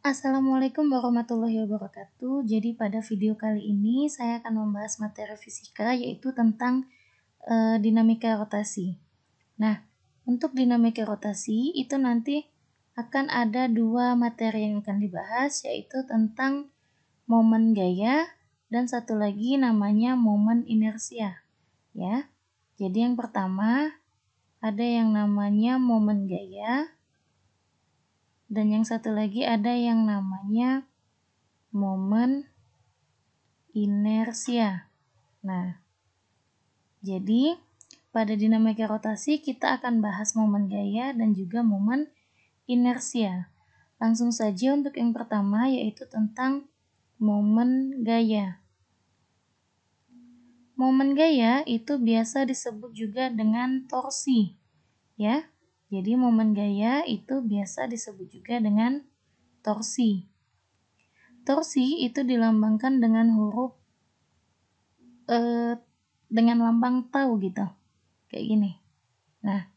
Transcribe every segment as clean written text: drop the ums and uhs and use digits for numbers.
Assalamualaikum warahmatullahi wabarakatuh. Jadi pada video kali ini saya akan membahas materi fisika yaitu tentang dinamika rotasi. Nah, untuk dinamika rotasi itu nanti akan ada dua materi yang akan dibahas yaitu tentang momen gaya dan satu lagi namanya momen inersia. Ya. Jadi yang pertama ada yang namanya momen gaya. Dan yang satu lagi ada yang namanya momen inersia. Nah, jadi pada dinamika rotasi kita akan bahas momen gaya dan juga momen inersia. Langsung saja untuk yang pertama yaitu tentang momen gaya. Momen gaya itu biasa disebut juga dengan torsi, ya. Jadi momen gaya itu biasa disebut juga dengan torsi. Torsi itu dilambangkan dengan huruf dengan lambang tau gitu, kayak gini. Nah,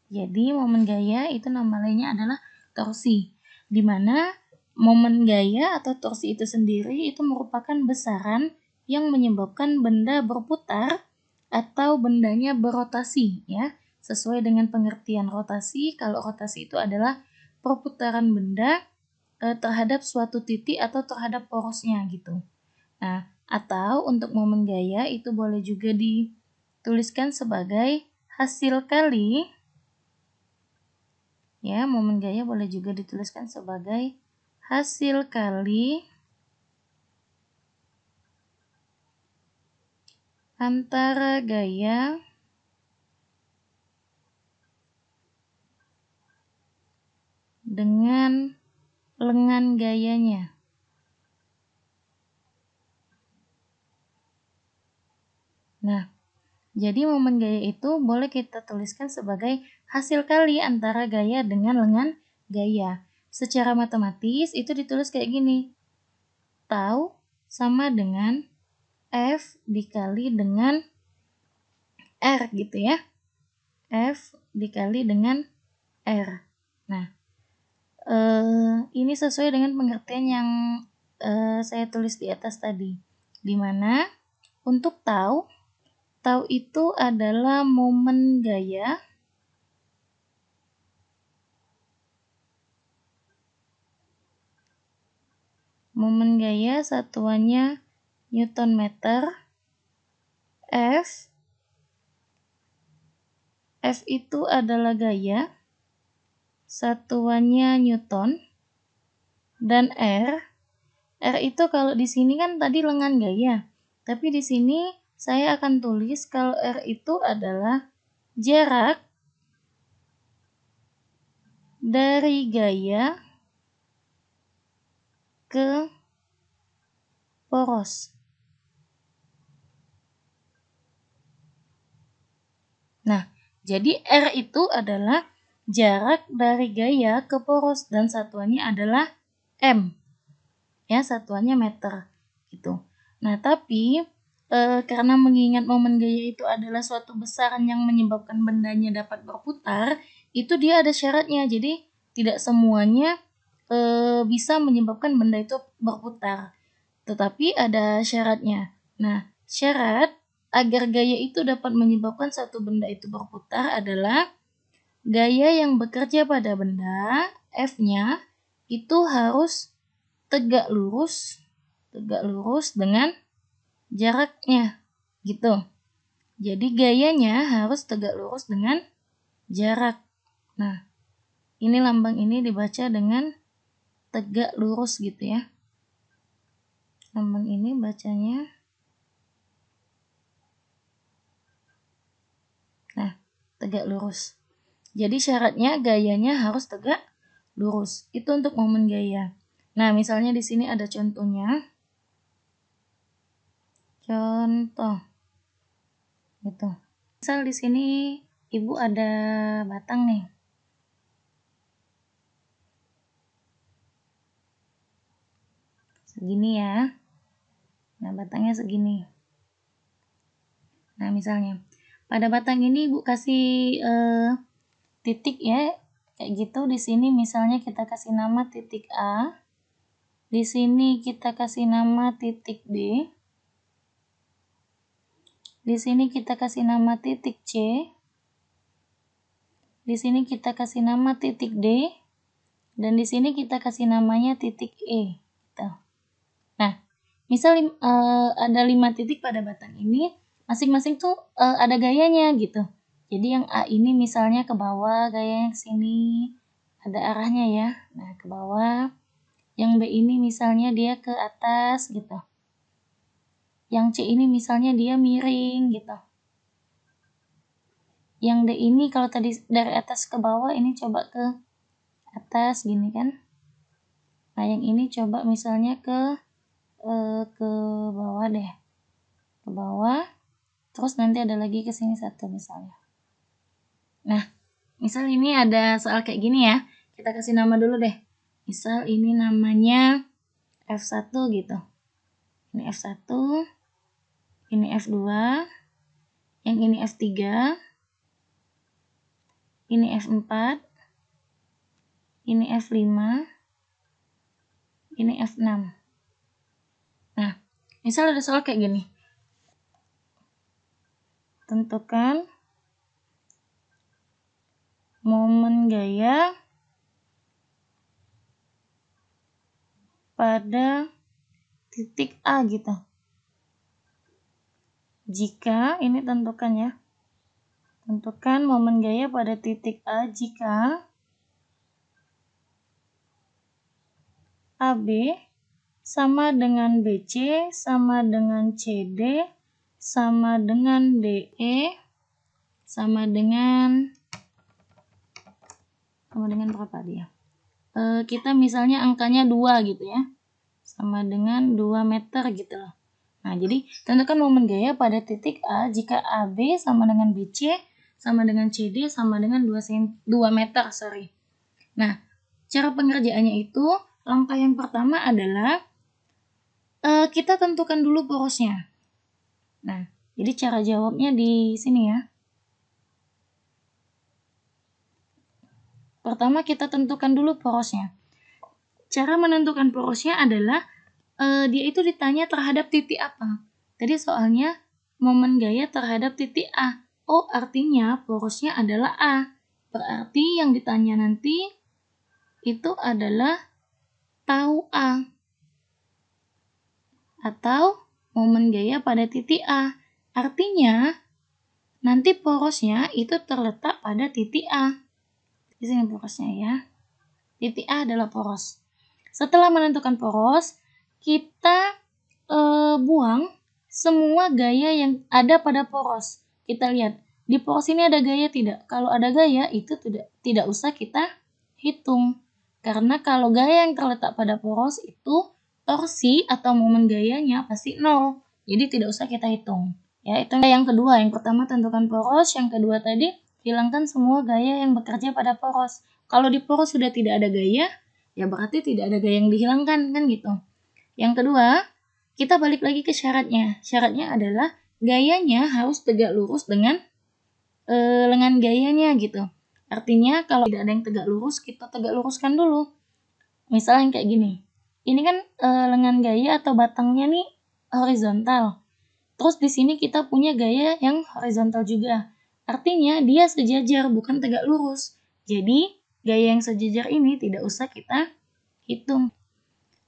jadi momen gaya itu nama lainnya adalah torsi, di mana momen gaya atau torsi itu sendiri itu merupakan besaran yang menyebabkan benda berputar atau bendanya berotasi, ya. Sesuai dengan pengertian rotasi, kalau rotasi itu adalah perputaran benda terhadap suatu titik atau terhadap porosnya gitu. Nah, atau untuk momen gaya itu boleh juga dituliskan sebagai hasil kali. Ya, momen gaya boleh juga dituliskan sebagai hasil kali antara gaya dengan lengan gayanya. Nah, jadi momen gaya itu boleh kita tuliskan sebagai hasil kali antara gaya dengan lengan gaya. Secara matematis itu ditulis kayak gini. Tau sama dengan F dikali dengan R gitu ya. F dikali dengan R. Nah, ini sesuai dengan pengertian yang saya tulis di atas tadi. Dimana untuk tau itu adalah momen gaya satuannya Newton meter. F itu adalah gaya, satuannya Newton. Dan R itu kalau di sini kan tadi lengan gaya, tapi di sini saya akan tulis kalau R itu adalah jarak dari gaya ke poros. Nah, jadi R itu adalah jarak dari gaya ke poros dan satuannya adalah M. Ya, satuannya meter gitu. Nah, tapi karena mengingat momen gaya itu adalah suatu besaran yang menyebabkan bendanya dapat berputar, itu dia ada syaratnya. Jadi tidak semuanya bisa menyebabkan benda itu berputar. Tetapi ada syaratnya. Nah, syarat agar gaya itu dapat menyebabkan satu benda itu berputar adalah gaya yang bekerja pada benda, F-nya, itu harus tegak lurus dengan jaraknya, gitu. Jadi gayanya harus tegak lurus dengan jarak. Nah, ini lambang ini dibaca dengan tegak lurus gitu ya. Lambang ini bacanya tegak lurus. Jadi syaratnya gayanya harus tegak lurus. Itu untuk momen gaya. Nah, misalnya di sini ada contohnya. Contoh. Gitu. Misal di sini Ibu ada batang nih. Segini ya. Nah, batangnya segini. Nah, misalnya pada batang ini Ibu kasih titik ya, kayak gitu. Di sini misalnya kita kasih nama titik A, Di sini kita kasih nama titik D. Di sini kita kasih nama titik C. Di sini kita kasih nama titik D. Dan di sini kita kasih namanya titik E. Gitu. Nah, misal ada 5 titik pada batang ini, masing-masing tuh ada gayanya gitu. Jadi yang A ini misalnya ke bawah, gayanya ke sini, ada arahnya ya. Nah, ke bawah. Yang B ini misalnya dia ke atas gitu. Yang C ini misalnya dia miring gitu. Yang D ini kalau tadi dari atas ke bawah, ini coba ke atas gini kan. Nah, yang ini coba misalnya ke bawah deh. Ke bawah. Terus nanti ada lagi ke sini satu misalnya. Nah, misal ini ada soal kayak gini ya. Kita kasih nama dulu deh. Misal ini namanya F1 gitu. Ini F1, ini F2, yang ini F3, ini F4, ini F5, ini F6. Nah, misal ada soal kayak gini. Tentukan momen gaya pada titik A gitu. Jika, ini tentukan ya. Tentukan momen gaya pada titik A jika AB sama dengan BC, sama dengan CD, sama dengan DE, sama dengan berapa dia? Kita misalnya angkanya 2 gitu ya. Sama dengan 2 meter gitu loh. Nah, jadi tentukan momen gaya pada titik A jika AB sama dengan BC, sama dengan CD, sama dengan 2 meter. Nah, cara pengerjaannya itu, langkah yang pertama adalah kita tentukan dulu porosnya. Nah, jadi cara jawabnya di sini ya. Pertama kita tentukan dulu porosnya. Cara menentukan porosnya adalah dia itu ditanya terhadap titik apa. Tadi soalnya momen gaya terhadap titik A. Oh, artinya porosnya adalah A. Berarti yang ditanya nanti itu adalah tau A. Atau momen gaya pada titik A. Artinya nanti porosnya itu terletak pada titik A. Di sini porosnya ya. Titik A adalah poros. Setelah menentukan poros, kita buang semua gaya yang ada pada poros. Kita lihat, di poros ini ada gaya tidak? Kalau ada gaya, itu tidak usah kita hitung. Karena kalau gaya yang terletak pada poros itu, torsi atau momen gayanya pasti 0. Jadi tidak usah kita hitung. Ya, itu yang kedua. Yang pertama tentukan poros, yang kedua tadi hilangkan semua gaya yang bekerja pada poros. Kalau di poros sudah tidak ada gaya, ya berarti tidak ada gaya yang dihilangkan, kan gitu. Yang kedua, kita balik lagi ke syaratnya. Syaratnya adalah gayanya harus tegak lurus dengan lengan gayanya gitu. Artinya kalau tidak ada yang tegak lurus, kita tegak luruskan dulu. Misalnya kayak gini. Ini kan lengan gaya atau batangnya nih horizontal. Terus di sini kita punya gaya yang horizontal juga. Artinya dia sejajar, bukan tegak lurus. Jadi, gaya yang sejajar ini tidak usah kita hitung.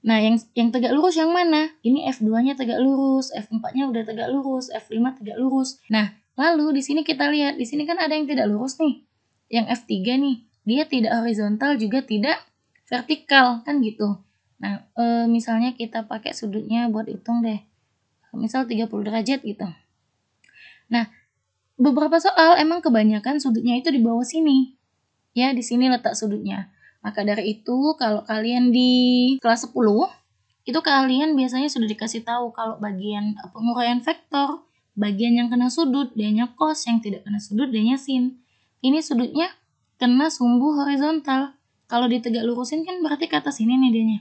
Nah, yang tegak lurus yang mana? Ini F2-nya tegak lurus, F4-nya udah tegak lurus, F5 tegak lurus. Nah, lalu di sini kita lihat, di sini kan ada yang tidak lurus nih. Yang F3 nih, dia tidak horizontal juga tidak vertikal, kan gitu. Nah, misalnya kita pakai sudutnya buat hitung deh. Misal 30 derajat gitu. Nah, beberapa soal emang kebanyakan sudutnya itu di bawah sini. Ya, di sini letak sudutnya. Maka dari itu, kalau kalian di kelas 10, itu kalian biasanya sudah dikasih tahu kalau bagian penguraian vektor, bagian yang kena sudut, D-nya cos, yang tidak kena sudut, D-nya sin. Ini sudutnya kena sumbu horizontal. Kalau ditegak lurusin kan berarti ke atas ini nih D-nya.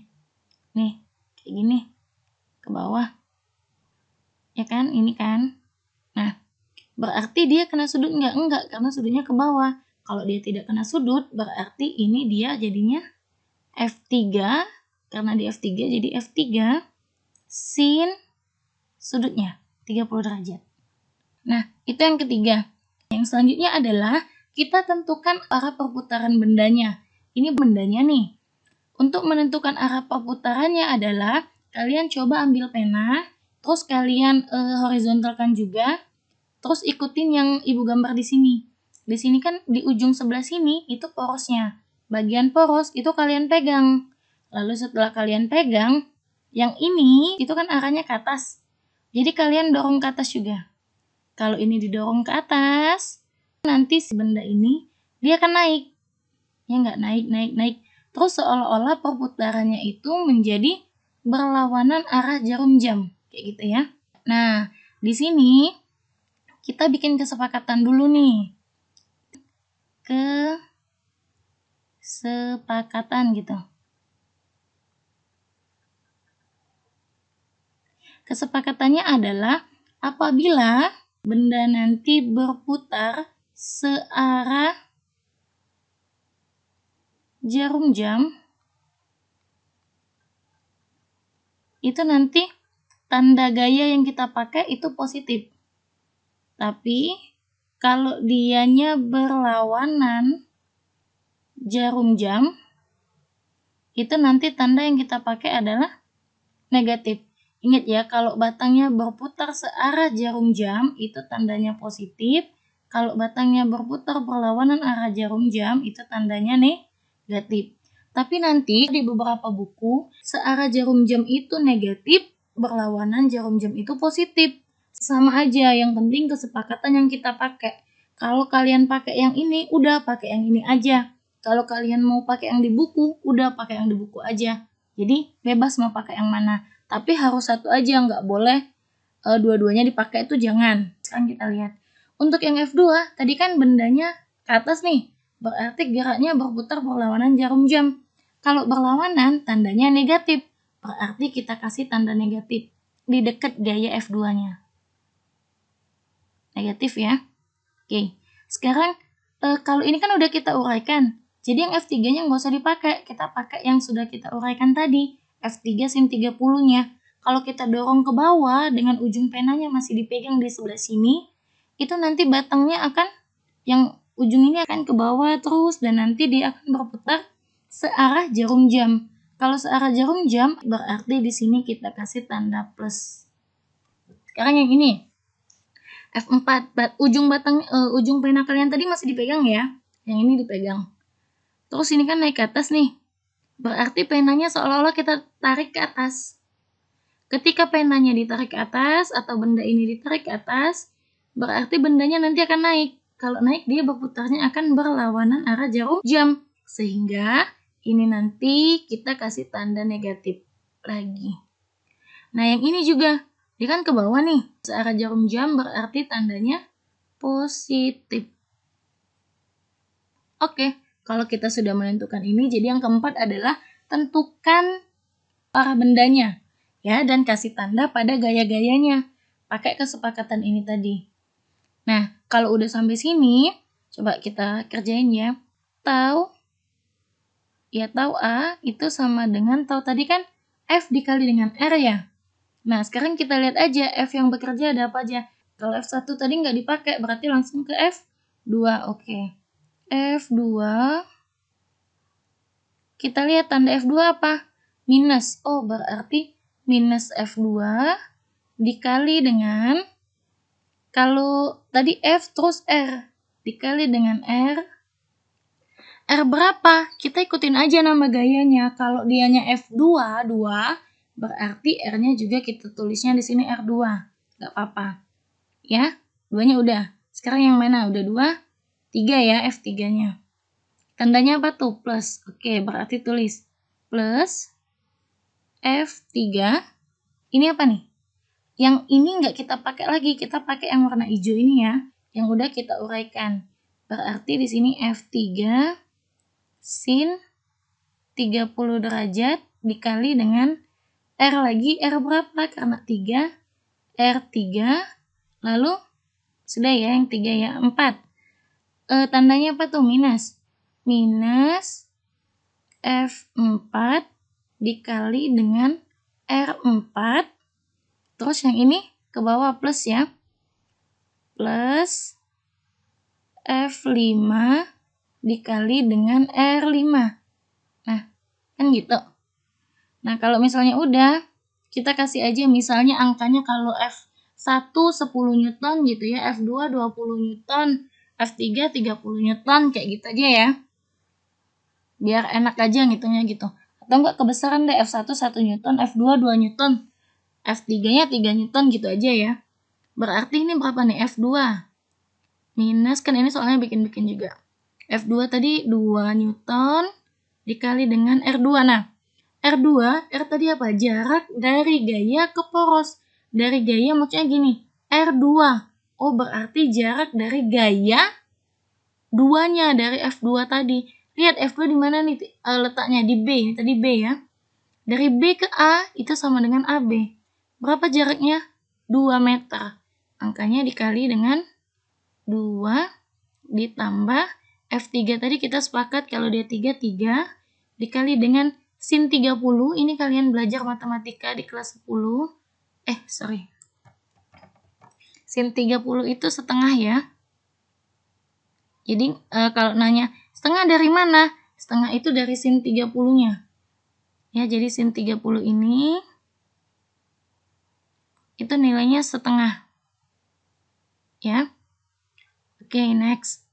Nih, kayak gini. Ke bawah. Ya kan, ini kan. Nah, berarti dia kena sudut enggak? Enggak, karena sudutnya ke bawah. Kalau dia tidak kena sudut, berarti ini dia jadinya F3 Karena di F3 jadi F3 sin sudutnya 30 derajat. Nah, itu yang ketiga. Yang selanjutnya adalah kita tentukan arah perputaran bendanya. Ini bendanya nih. Untuk menentukan arah perputarannya adalah kalian coba ambil pena, terus kalian horizontalkan juga, terus ikutin yang ibu gambar di sini. Di sini kan di ujung sebelah sini itu porosnya. Bagian poros itu kalian pegang. Lalu setelah kalian pegang, yang ini itu kan arahnya ke atas. Jadi kalian dorong ke atas juga. Kalau ini didorong ke atas, nanti si benda ini dia akan naik. Ya nggak naik. Terus seolah-olah perputarannya itu menjadi berlawanan arah jarum jam. Kayak gitu ya. Nah, di sini kita bikin kesepakatan dulu nih. Kesepakatan gitu. Kesepakatannya adalah apabila benda nanti berputar searah jarum jam, itu nanti tanda gaya yang kita pakai itu positif. Tapi kalau dianya berlawanan jarum jam, itu nanti tanda yang kita pakai adalah negatif. Ingat ya, kalau batangnya berputar searah jarum jam, itu tandanya positif. Kalau batangnya berputar berlawanan arah jarum jam, itu tandanya negatif. Tapi nanti di beberapa buku, searah jarum jam itu negatif, berlawanan jarum jam itu positif. Sama aja, yang penting kesepakatan yang kita pakai. Kalau kalian pakai yang ini, udah pakai yang ini aja. Kalau kalian mau pakai yang di buku, udah pakai yang di buku aja. Jadi bebas mau pakai yang mana. Tapi harus satu aja, nggak boleh dua-duanya dipakai, itu jangan. Sekarang kita lihat. Untuk yang F2, tadi kan bendanya ke atas nih. Berarti geraknya berputar berlawanan jarum jam. Kalau berlawanan, tandanya negatif. Berarti kita kasih tanda negatif di dekat gaya F2-nya. Negatif ya. Oke. Sekarang kalau ini kan udah kita uraikan. Jadi yang F3-nya nggak usah dipakai. Kita pakai yang sudah kita uraikan tadi. F3 sin 30-nya. Kalau kita dorong ke bawah dengan ujung penanya masih dipegang di sebelah sini, itu nanti batangnya akan, yang ujung ini akan ke bawah terus, dan nanti dia akan berputar searah jarum jam. Kalau searah jarum jam, berarti di sini kita kasih tanda plus. Sekarang yang ini. F4, ujung pena kalian tadi masih dipegang ya. Yang ini dipegang. Terus ini kan naik ke atas nih. Berarti penanya seolah-olah kita tarik ke atas. Ketika penanya ditarik ke atas atau benda ini ditarik ke atas, berarti bendanya nanti akan naik. Kalau naik dia berputarnya akan berlawanan arah jarum jam. Sehingga ini nanti kita kasih tanda negatif lagi. Nah yang ini juga, dia kan ke bawah nih. Searah jarum jam berarti tandanya positif. Oke, kalau kita sudah menentukan ini, jadi yang keempat adalah tentukan arah bendanya. Ya, dan kasih tanda pada gaya-gayanya. Pakai kesepakatan ini tadi. Nah, kalau udah sampai sini, coba kita kerjain ya. Tau A itu sama dengan tau tadi kan F dikali dengan R ya. Nah, sekarang kita lihat aja F yang bekerja ada apa aja. Kalau F1 tadi nggak dipakai, berarti langsung ke F2. Oke. F2. Kita lihat tanda F2 apa? Minus. Oh, berarti minus F2 dikali dengan, kalau tadi F terus R, dikali dengan R. R berapa? Kita ikutin aja nama gayanya. Kalau dianya F2, 2, berarti R-nya juga kita tulisnya di sini R2. Gak apa-apa. Ya, 2-nya udah. Sekarang yang mana? Udah 2, 3 ya F3-nya. Tandanya apa tuh? Plus. Oke, berarti tulis plus F3. Ini apa nih? Yang ini nggak kita pakai lagi, kita pakai yang warna hijau ini ya, yang udah kita uraikan. Berarti di sini F3 sin 30 derajat dikali dengan R lagi. R berapa? Karena 3, R3. Lalu sudah ya, yang 3 ya, 4. Tandanya apa tuh? Minus. Minus F4 dikali dengan R4. Terus yang ini ke bawah plus ya. Plus F5 dikali dengan R5. Nah, kan gitu. Nah, kalau misalnya udah, kita kasih aja misalnya angkanya kalau F1 10 Newton gitu ya, F2 20 Newton, F3 30 Newton, kayak gitu aja ya. Biar enak aja ngitungnya gitu. Atau enggak kebesaran deh, F1 1 Newton, F2 2 Newton, F3-nya 3 Newton gitu aja ya. Berarti ini berapa nih? F2 minus, kan ini soalnya bikin-bikin juga. F2 tadi 2 Newton dikali dengan R2. Nah, R2, R tadi apa? Jarak dari gaya ke poros. Dari gaya maksudnya gini, R2. Oh, berarti jarak dari gaya 2-nya dari F2 tadi. Lihat F2 di mana nih letaknya? Di B. Ini tadi B ya. Dari B ke A itu sama dengan AB. Berapa jaraknya? 2 meter. Angkanya dikali dengan 2 ditambah F3 tadi kita sepakat kalau dia 3 dikali dengan sin 30. Ini kalian belajar matematika di kelas 10. Sin 30 itu setengah ya. Jadi kalau nanya setengah dari mana? Setengah itu dari sin 30-nya. Ya, jadi sin 30 ini itu nilainya setengah. Ya. Oke, next.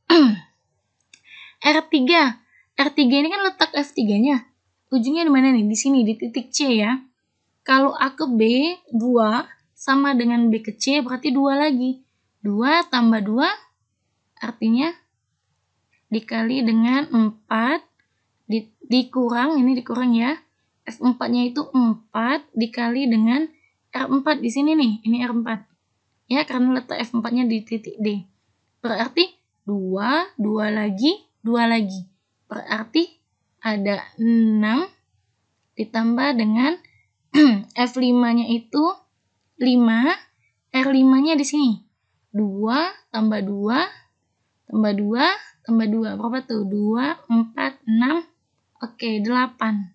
R3. R3 ini kan letak F3-nya. Ujungnya di mana nih? Di sini, di titik C ya. Kalau A ke B, 2 sama dengan B ke C, berarti 2 lagi. 2 tambah 2, artinya dikali dengan 4, dikurang, ini dikurang ya. F4-nya itu 4 dikali dengan R4 di sini nih, ini R4. Ya, karena letak F4-nya di titik D. Berarti 2, 2 lagi, 2 lagi. Berarti ada 6 ditambah dengan F5-nya itu 5, R5-nya di sini. 2 tambah 2 tambah 2 tambah 2. Berapa tuh? 2, 4, 6. Oke, 8.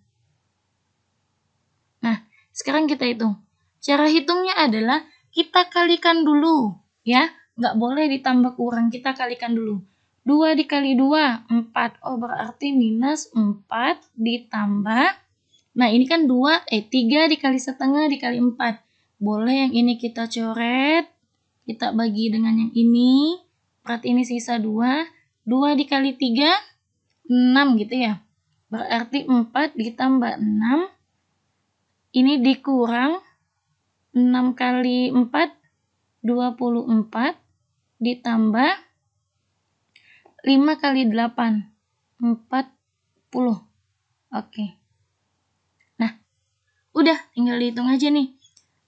Nah, sekarang kita hitung. Cara hitungnya adalah kita kalikan dulu, ya. Nggak boleh ditambah kurang, kita kalikan dulu. 2 dikali 2, 4. Oh, berarti minus 4 ditambah. Nah, ini kan 3 dikali setengah dikali 4. Boleh yang ini kita coret, kita bagi dengan yang ini. Berarti ini sisa 2. 2 dikali 3, 6 gitu ya. Berarti 4 ditambah 6. Ini dikurang 6 kali 4, 24. Ditambah 5 kali 8, 40. Oke. Nah, udah tinggal dihitung aja nih.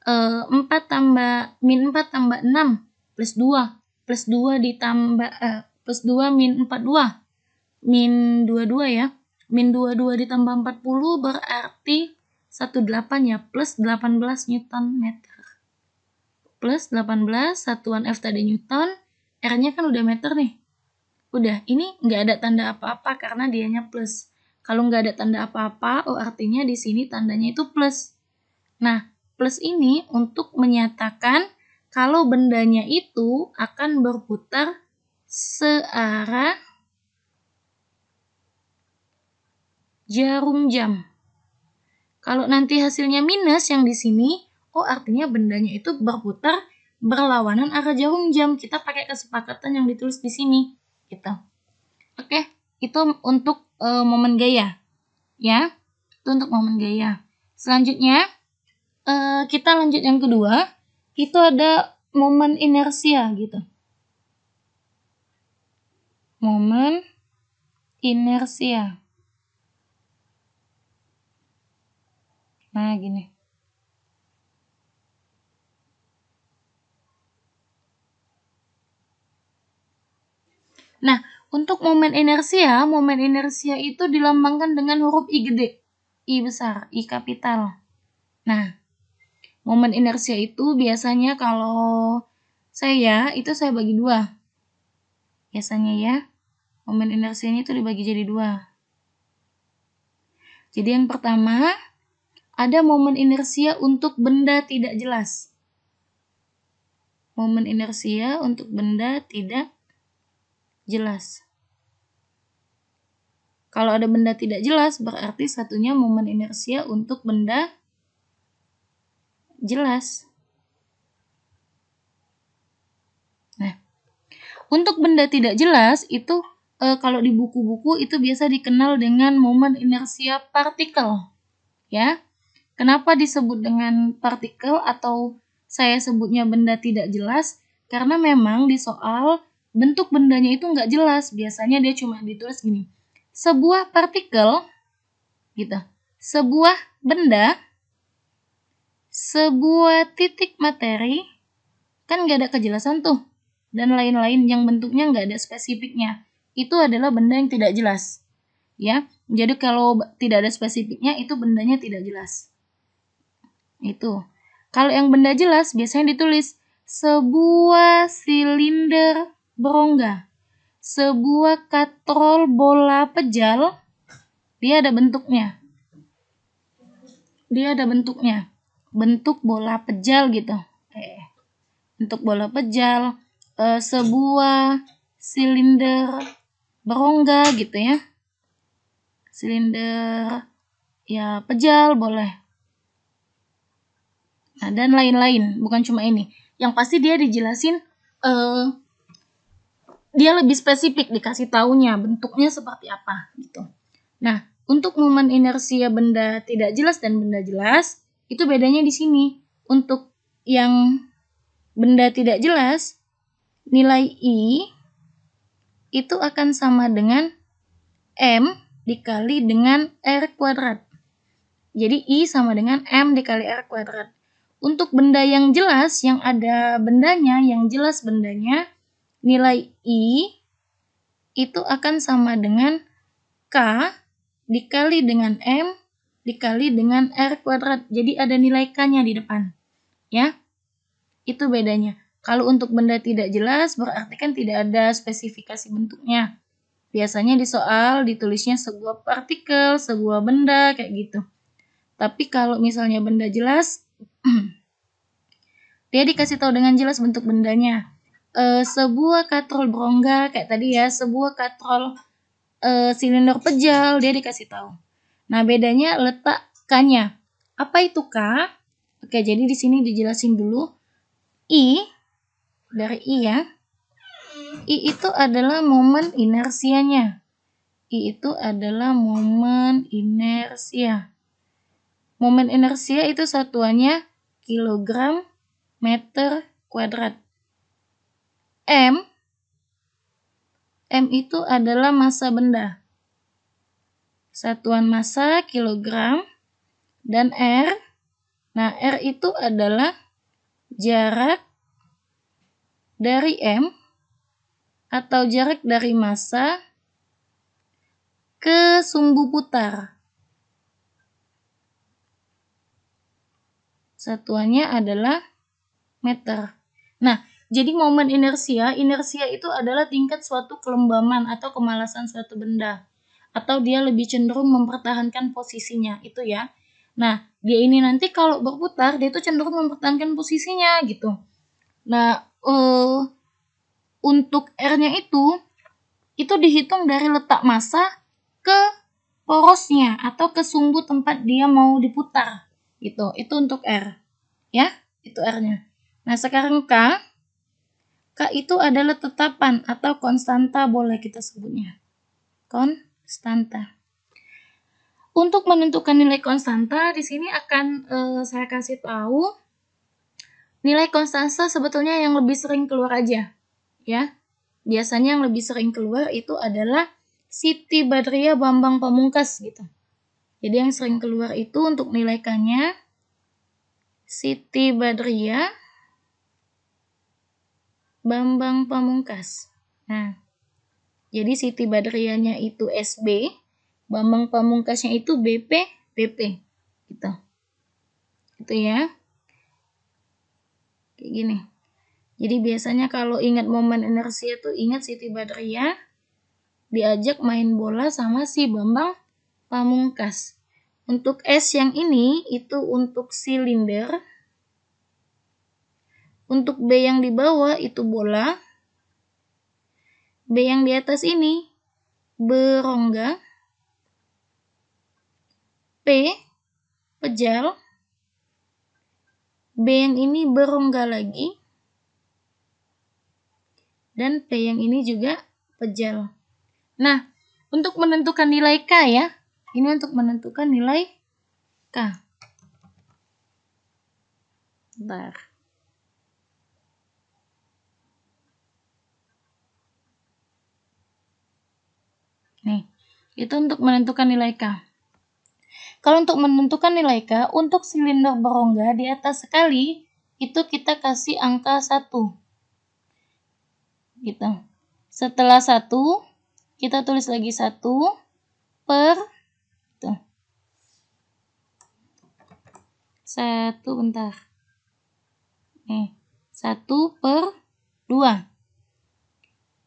4 tambah min 4 tambah 6 plus 2 plus 2 ditambah plus 2 min 42 min 22 ya. Min 22 ditambah 40 berarti 18 ya, plus 18 Newton meter. Plus 18, satuan F tadi Newton, R-nya kan udah meter nih. Udah, ini nggak ada tanda apa-apa karena dianya plus. Kalau nggak ada tanda apa-apa, oh artinya di sini tandanya itu plus. Nah, plus ini untuk menyatakan kalau bendanya itu akan berputar searah jarum jam. Kalau nanti hasilnya minus yang di sini, oh artinya bendanya itu berputar berlawanan arah jarum jam. Kita pakai kesepakatan yang ditulis di sini, gitu. Oke, itu untuk momen gaya, ya. Itu untuk momen gaya. Selanjutnya kita lanjut yang kedua, itu ada momen inersia gitu. Momen inersia. Nah, gini. Nah, untuk momen inersia itu dilambangkan dengan huruf I gede, I besar, I kapital. Nah, momen inersia itu biasanya kalau saya bagi 2. Biasanya ya, momen inersianya itu dibagi jadi 2. Jadi yang pertama, ada momen inersia untuk benda tidak jelas. Momen inersia untuk benda tidak jelas. Kalau ada benda tidak jelas, berarti satunya momen inersia untuk benda jelas. Nah, untuk benda tidak jelas itu kalau di buku-buku itu biasa dikenal dengan momen inersia partikel. Ya. Kenapa disebut dengan partikel atau saya sebutnya benda tidak jelas? Karena memang di soal bentuk bendanya itu nggak jelas. Biasanya dia cuma ditulis gini. Sebuah partikel, gitu. Sebuah benda, sebuah titik materi, kan nggak ada kejelasan tuh. Dan lain-lain yang bentuknya nggak ada spesifiknya. Itu adalah benda yang tidak jelas. Ya, jadi kalau tidak ada spesifiknya itu bendanya tidak jelas. Itu. Kalau yang benda jelas biasanya ditulis sebuah silinder berongga, sebuah katrol bola pejal, dia ada bentuknya. Bentuk bola pejal gitu. Bentuk bola pejal, sebuah silinder berongga gitu ya. Silinder ya pejal boleh. Nah, dan lain-lain, bukan cuma ini. Yang pasti dia dijelasin, dia lebih spesifik dikasih taunya bentuknya seperti apa gitu. Nah, untuk momen inersia benda tidak jelas dan benda jelas, itu bedanya di sini. Untuk yang benda tidak jelas, nilai I itu akan sama dengan M dikali dengan R kuadrat. Jadi I sama dengan M dikali R kuadrat. Untuk benda yang jelas, yang ada bendanya, yang jelas bendanya, nilai I itu akan sama dengan K dikali dengan M dikali dengan R kuadrat. Jadi ada nilai K-nya di depan. Ya, itu bedanya. Kalau untuk benda tidak jelas, berarti kan tidak ada spesifikasi bentuknya. Biasanya di soal ditulisnya sebuah partikel, sebuah benda, kayak gitu. Tapi kalau misalnya benda jelas, dia dikasih tahu dengan jelas bentuk bendanya. Sebuah katrol berongga, kayak tadi ya, sebuah katrol silinder pejal, dia dikasih tahu. Nah, bedanya letak K-nya. Apa itu K? Oke, jadi di sini dijelasin dulu. I, dari I ya. I itu adalah momen inersianya. I itu adalah momen inersia. Momen inersia itu satuannya kilogram meter kuadrat. M itu adalah massa benda. Satuan massa kilogram. Dan R, nah R itu adalah jarak dari M atau jarak dari massa ke sumbu putar. Satuannya adalah meter. Nah, jadi momen inersia itu adalah tingkat suatu kelembaman atau kemalasan suatu benda. Atau dia lebih cenderung mempertahankan posisinya, itu ya. Nah, dia ini nanti kalau berputar, dia itu cenderung mempertahankan posisinya, gitu. Nah, untuk R-nya itu dihitung dari letak massa ke porosnya atau ke sumbu tempat dia mau diputar, gitu. Itu untuk R, ya, itu R-nya. Nah, sekarang K itu adalah tetapan atau konstanta boleh kita sebutnya. Konstanta. Untuk menentukan nilai konstanta, di sini akan saya kasih tahu nilai konstanta sebetulnya yang lebih sering keluar aja. Ya, biasanya yang lebih sering keluar itu adalah Siti Badriah Bambang Pamungkas gitu. Jadi yang sering keluar itu untuk nilai K-nya Siti Badriah Bambang Pamungkas. Nah, jadi Siti Badriahnya itu SB, Bambang Pamungkasnya itu BP. Gitu. Itu ya. Kayak gini. Jadi biasanya kalau ingat momen inersia tuh ingat Siti Badriah diajak main bola sama si Bambang Pamungkas. Untuk S yang ini itu untuk silinder. Untuk B yang di bawah itu bola. B yang di atas ini berongga. P pejal. B yang ini berongga lagi. Dan P yang ini juga pejal. Nah, untuk menentukan nilai K ya. Ini untuk menentukan nilai K. Bentar. Nih, itu untuk menentukan nilai K. Kalau untuk menentukan nilai K, untuk silinder berongga di atas sekali, itu kita kasih angka 1. Gitu. Setelah 1, kita tulis lagi 1 per gitu. 1 bentar. Nih, 1 per 2.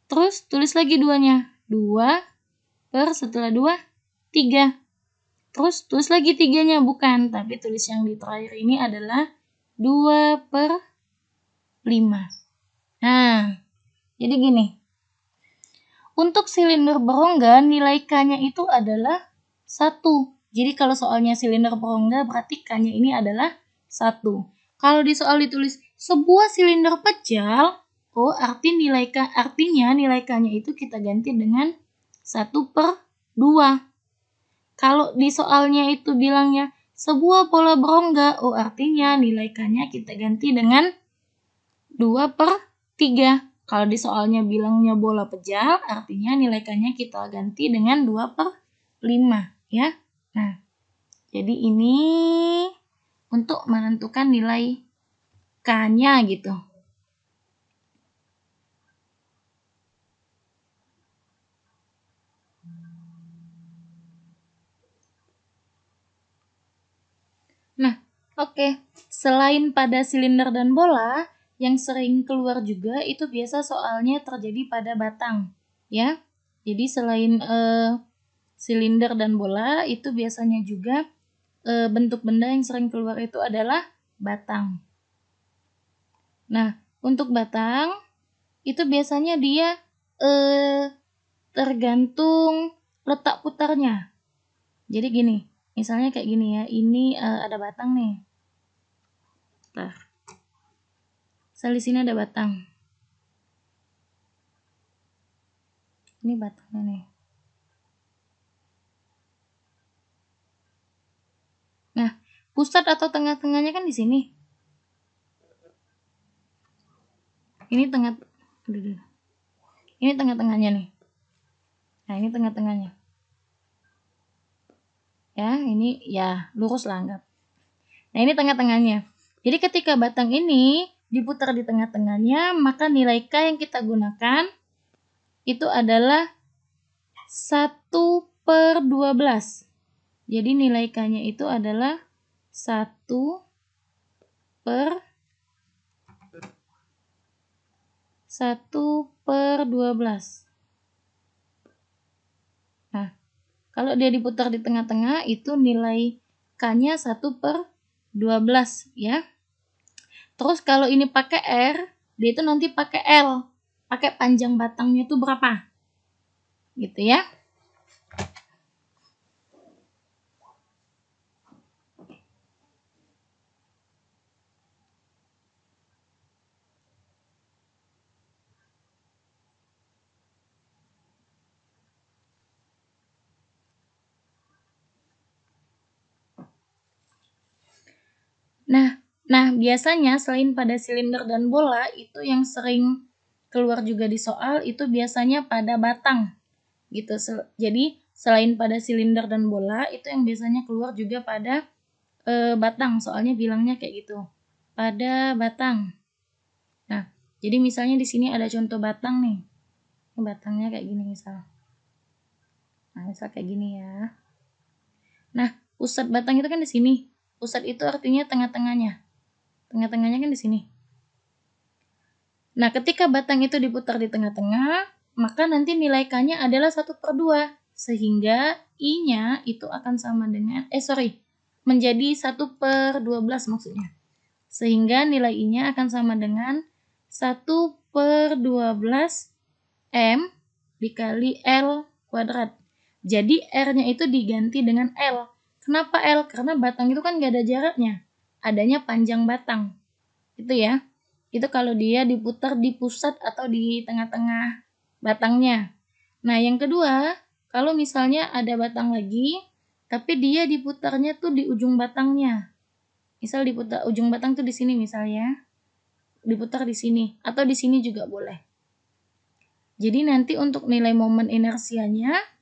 Terus tulis lagi 2-nya. 2 per setelah 2, 3. Terus tulis lagi 3-nya, bukan. Tapi tulis yang di terakhir ini adalah 2 per 5. Nah, jadi gini. Untuk silinder berongga, nilai K-nya itu adalah 1. Jadi kalau soalnya silinder berongga, berarti K-nya ini adalah 1. Kalau di soal ditulis sebuah silinder pejal, oh artinya nilai K-nya itu kita ganti dengan 1 per 2. Kalau di soalnya itu bilangnya sebuah bola berongga, oh artinya nilai K-nya kita ganti dengan 2 per 3. Kalau di soalnya bilangnya bola pejal, artinya nilai K-nya kita ganti dengan 2 per 5. Ya. Nah, jadi ini untuk menentukan nilai K-nya gitu. Nah, oke. Selain pada silinder dan bola, yang sering keluar juga itu biasa soalnya terjadi pada batang, ya. Jadi selain silinder dan bola, itu biasanya juga bentuk benda yang sering keluar itu adalah batang. Nah, untuk batang itu biasanya dia tergantung letak putarnya. Jadi gini, misalnya kayak gini ya, ini ada batang nih. Bentar. Di sini ada batang. Ini batangnya nih. Nah, pusat atau tengah-tengahnya kan di sini. Ini ini tengah-tengahnya nih. Nah, ini tengah-tengahnya. Ya, ini ya lurus lah anggap. Nah, ini tengah-tengahnya. Jadi ketika batang ini diputar di tengah-tengahnya, maka nilai K yang kita gunakan itu adalah 1 per 12. Jadi nilai K-nya itu adalah 1 per 12. Nah, kalau dia diputar di tengah-tengah, itu nilai K-nya 1 per 12 ya. Terus kalau ini pakai R, dia itu nanti pakai L. Pakai panjang batangnya itu berapa? Gitu ya. Nah, biasanya selain pada silinder dan bola, itu yang sering keluar juga di soal itu biasanya pada batang. Gitu. Jadi, selain pada silinder dan bola, itu yang biasanya keluar juga pada batang. Soalnya bilangnya kayak gitu. Pada batang. Nah, jadi misalnya di sini ada contoh batang nih. Ini batangnya kayak gini misal. Nah, misal kayak gini ya. Nah, pusat batang itu kan di sini. Pusat itu artinya tengah-tengahnya. Tengah-tengahnya kan di sini. Nah, ketika batang itu diputar di tengah-tengah, maka nanti nilai K-nya adalah 1 per 2. Sehingga I-nya itu akan sama dengan, menjadi 1/12 maksudnya. Sehingga nilai I-nya akan sama dengan 1/12 M dikali L kuadrat. Jadi R-nya itu diganti dengan L. Kenapa L? Karena batang itu kan gak ada jaraknya. Adanya panjang batang. Itu ya. Itu kalau dia diputar di pusat atau di tengah-tengah batangnya. Nah, yang kedua, kalau misalnya ada batang lagi, tapi dia diputarnya tuh di ujung batangnya. Misal diputar ujung batang tuh di sini misalnya. Diputar di sini atau di sini juga boleh. Jadi nanti untuk nilai momen inersianya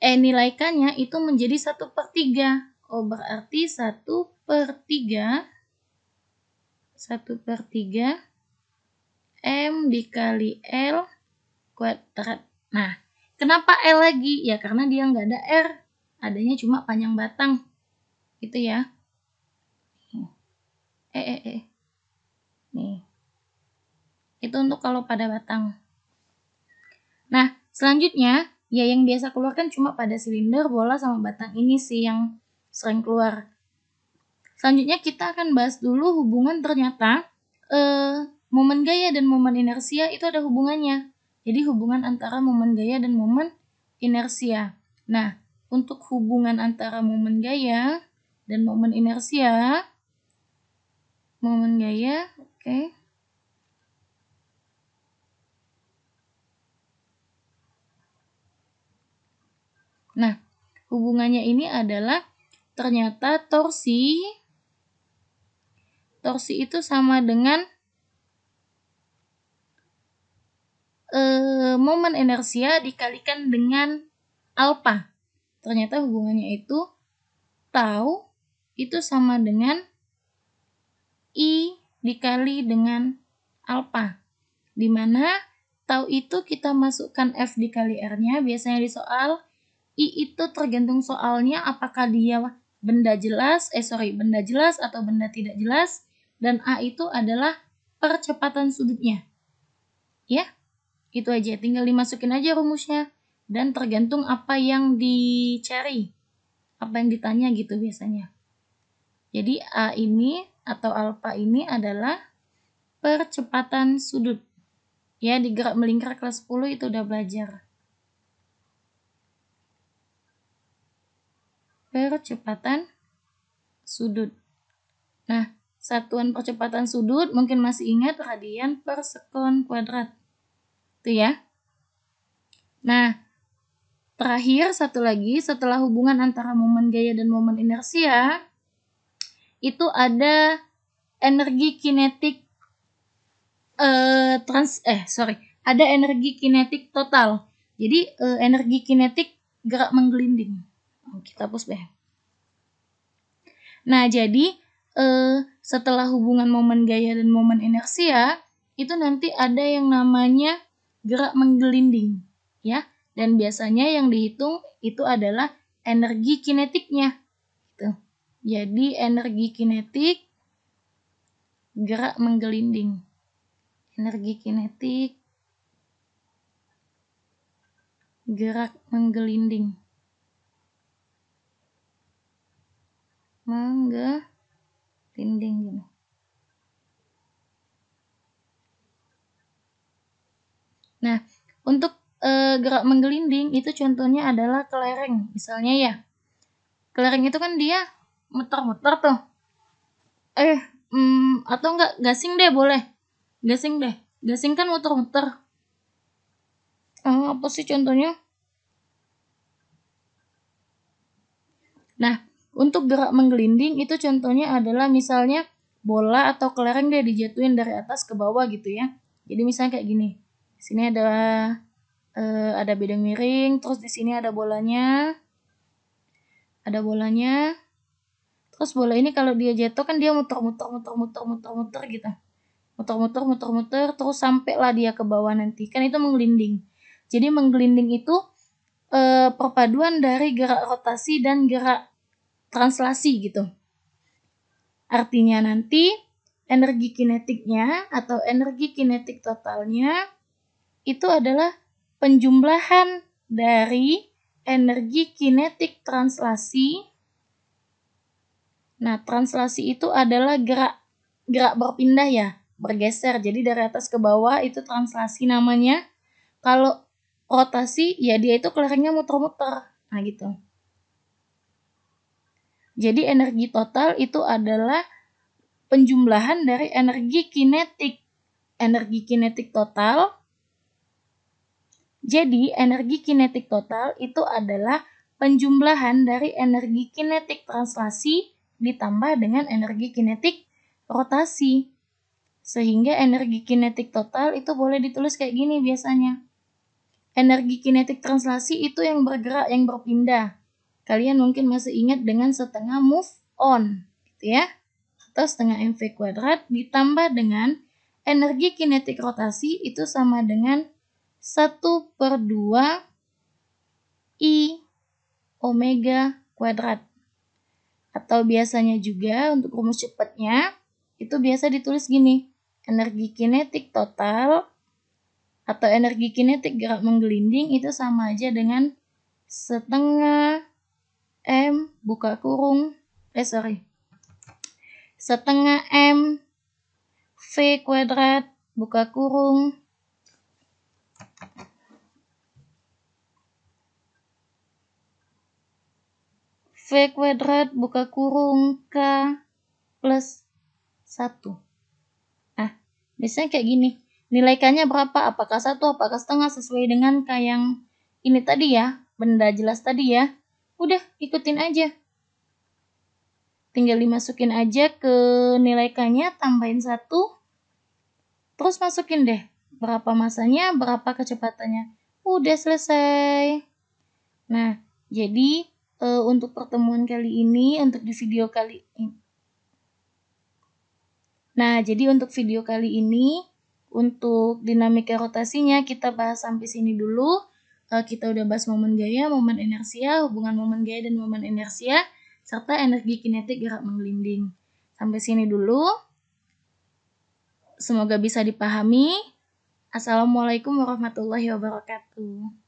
nilai K-nya itu menjadi 1/3. Oh, berarti 1/3 M dikali L kuadrat. Nah, kenapa L lagi? Ya karena dia nggak ada R. Adanya cuma panjang batang. Gitu ya. Nih. Itu untuk kalau pada batang. Nah, selanjutnya, ya yang biasa keluar kan cuma pada silinder, bola, sama batang ini sih yang sering keluar. Selanjutnya kita akan bahas dulu hubungan ternyata momen gaya dan momen inersia itu ada hubungannya. Jadi hubungan antara momen gaya dan momen inersia. Nah, untuk hubungan antara momen gaya dan momen inersia, momen gaya, oke. Nah, hubungannya ini adalah ternyata torsi itu sama dengan momen inersia dikalikan dengan alfa. Ternyata hubungannya itu tau itu sama dengan I dikali dengan alfa. Dimana tau itu kita masukkan F dikali R-nya. Biasanya di soal, I itu tergantung soalnya apakah dia benda jelas atau benda tidak jelas. Dan A itu adalah percepatan sudutnya. Ya, itu aja. Tinggal dimasukin aja rumusnya. Dan tergantung apa yang dicari. Apa yang ditanya gitu biasanya. Jadi A ini atau alfa ini adalah percepatan sudut. Ya, di gerak melingkar kelas 10 itu udah belajar. Percepatan sudut. Nah, satuan percepatan sudut mungkin masih ingat radian per sekon kuadrat. Itu ya. Nah, terakhir satu lagi setelah hubungan antara momen gaya dan momen inersia, itu ada energi kinetik ada energi kinetik total. Jadi energi kinetik gerak menggelinding. Kita hapus deh. Nah, jadi setelah hubungan momen gaya dan momen inersia, itu nanti ada yang namanya gerak menggelinding, ya. Dan biasanya yang dihitung itu adalah energi kinetiknya. Gitu. Jadi energi kinetik gerak menggelinding. Energi kinetik gerak menggelinding. Menggelinding gini. Nah, untuk gerak menggelinding itu contohnya adalah kelereng. Misalnya ya, kelereng itu kan dia muter-muter tuh. Atau enggak, gasing deh boleh. Gasing deh. Gasing kan muter-muter. Apa sih contohnya? Nah, untuk gerak menggelinding itu contohnya adalah misalnya bola atau kelereng dia dijatuhin dari atas ke bawah gitu ya. Jadi misalnya kayak gini. Di sini ada bidang miring, terus di sini ada bolanya. Terus bola ini kalau dia jatuh kan dia muter gitu. Muter, terus sampailah dia ke bawah nanti. Kan itu menggelinding. Jadi menggelinding itu perpaduan dari gerak rotasi dan gerak translasi gitu. Artinya nanti energi kinetiknya atau energi kinetik totalnya itu adalah penjumlahan dari energi kinetik translasi. Nah, translasi itu adalah gerak berpindah ya, bergeser. Jadi dari atas ke bawah itu translasi namanya. Kalau rotasi ya dia itu kelerengnya muter-muter. Nah, gitu. Jadi energi total itu adalah penjumlahan dari energi kinetik. Energi kinetik total. Jadi energi kinetik total itu adalah penjumlahan dari energi kinetik translasi ditambah dengan energi kinetik rotasi. Sehingga energi kinetik total itu boleh ditulis kayak gini biasanya. Energi kinetik translasi itu yang bergerak, yang berpindah. Kalian mungkin masih ingat dengan setengah move on, gitu ya. Atau setengah mv kuadrat ditambah dengan energi kinetik rotasi itu sama dengan 1/2 I omega kuadrat. Atau biasanya juga untuk rumus cepatnya itu biasa ditulis gini. Energi kinetik total atau energi kinetik gerak menggelinding itu sama aja dengan setengah M buka kurung setengah M V kuadrat buka kurung V kuadrat buka kurung K plus 1. Nah, biasanya kayak gini. Nilai K-nya berapa? Apakah 1, apakah setengah, sesuai dengan K yang ini tadi ya, benda jelas tadi ya. Udah, ikutin aja. Tinggal dimasukin aja ke nilai K-nya, tambahin 1. Terus masukin deh berapa masanya, berapa kecepatannya. Udah selesai. Nah, jadi untuk pertemuan kali ini, untuk di video kali ini. Nah, jadi untuk video kali ini, untuk dinamika rotasinya kita bahas sampai sini dulu. Kita udah bahas momen gaya, momen inersia, hubungan momen gaya dan momen inersia, serta energi kinetik gerak menggelinding. Sampai sini dulu. Semoga bisa dipahami. Assalamualaikum warahmatullahi wabarakatuh.